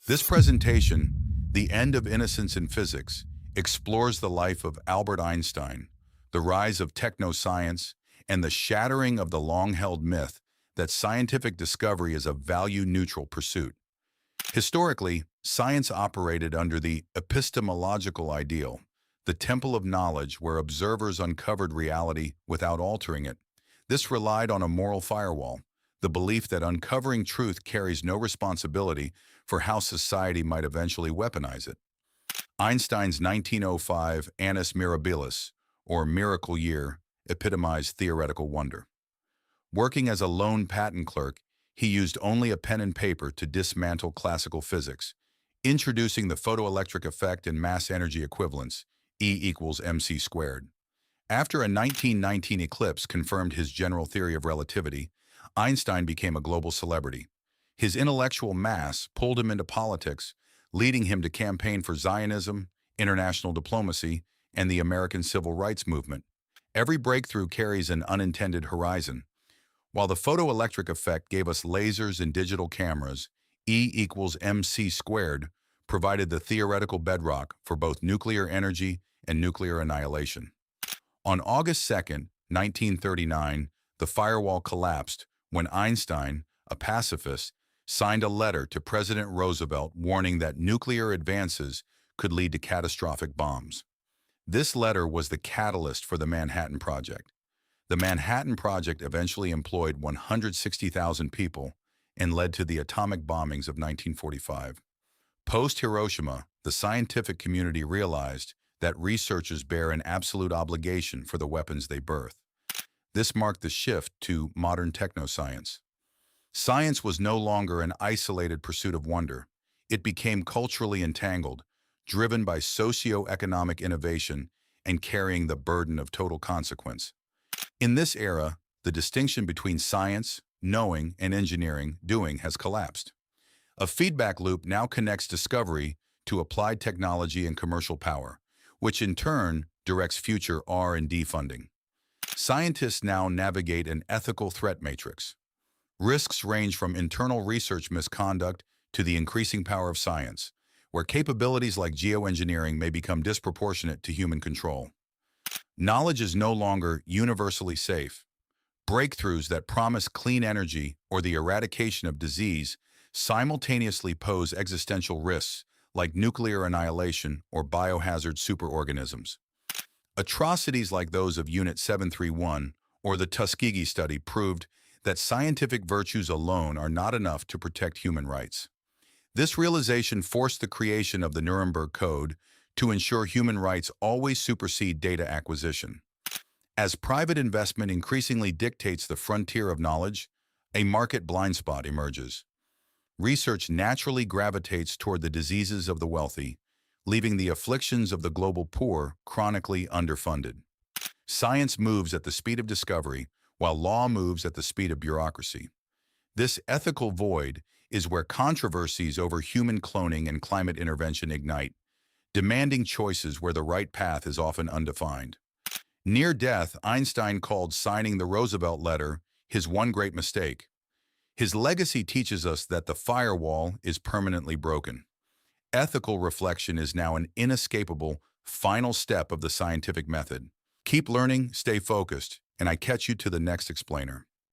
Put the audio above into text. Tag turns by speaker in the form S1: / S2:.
S1: This presentation, The End of Innocence in Physics, explores the life of Albert Einstein, the rise of technoscience, and the shattering of the long-held myth that scientific discovery is a value-neutral pursuit. Historically, science operated under the epistemological ideal, the temple of knowledge where observers uncovered reality without altering it. This relied on a moral firewall, the belief that uncovering truth carries no responsibility for how society might eventually weaponize it. Einstein's 1905 Annus Mirabilis, or miracle year, epitomized theoretical wonder. Working as a lone patent clerk, he used only a pen and paper to dismantle classical physics, introducing the photoelectric effect and mass energy equivalence, E equals mc squared. After a 1919 eclipse confirmed his general theory of relativity, Einstein became a global celebrity. His intellectual mass pulled him into politics, leading him to campaign for Zionism, international diplomacy, and the American Civil Rights Movement. Every breakthrough carries an unintended horizon. While the photoelectric effect gave us lasers and digital cameras, E equals mc squared provided the theoretical bedrock for both nuclear energy and nuclear annihilation. On August 2, 1939, the firewall collapsed when Einstein, a pacifist, signed a letter to President Roosevelt warning that nuclear advances could lead to catastrophic bombs. This letter was the catalyst for the Manhattan Project. The Manhattan Project eventually employed 160,000 people and led to the atomic bombings of 1945. Post-Hiroshima, the scientific community realized that researchers bear an absolute obligation for the weapons they birth. This marked the shift to modern technoscience. Science was no longer an isolated pursuit of wonder. It became culturally entangled, driven by socio-economic innovation and carrying the burden of total consequence. In this era, the distinction between science, knowing, and engineering, doing, has collapsed. A feedback loop now connects discovery to applied technology and commercial power, which in turn directs future R&D funding. Scientists now navigate an ethical threat matrix. Risks range from internal research misconduct to the increasing power of science, where capabilities like geoengineering may become disproportionate to human control. Knowledge is no longer universally safe. Breakthroughs that promise clean energy or the eradication of disease simultaneously pose existential risks like nuclear annihilation or biohazard superorganisms. Atrocities like those of Unit 731 or the Tuskegee study proved that scientific virtues alone are not enough to protect human rights. This realization forced the creation of the Nuremberg Code to ensure human rights always supersede data acquisition. As private investment increasingly dictates the frontier of knowledge, a market blind spot emerges. Research naturally gravitates toward the diseases of the wealthy, leaving the afflictions of the global poor chronically underfunded. Science moves at the speed of discovery, while law moves at the speed of bureaucracy. This ethical void is where controversies over human cloning and climate intervention ignite, demanding choices where the right path is often undefined. Near death, Einstein called signing the Roosevelt letter his one great mistake. His legacy teaches us that the firewall is permanently broken. Ethical reflection is now an inescapable, final step of the scientific method. Keep learning, stay focused, and I catch you to the next explainer.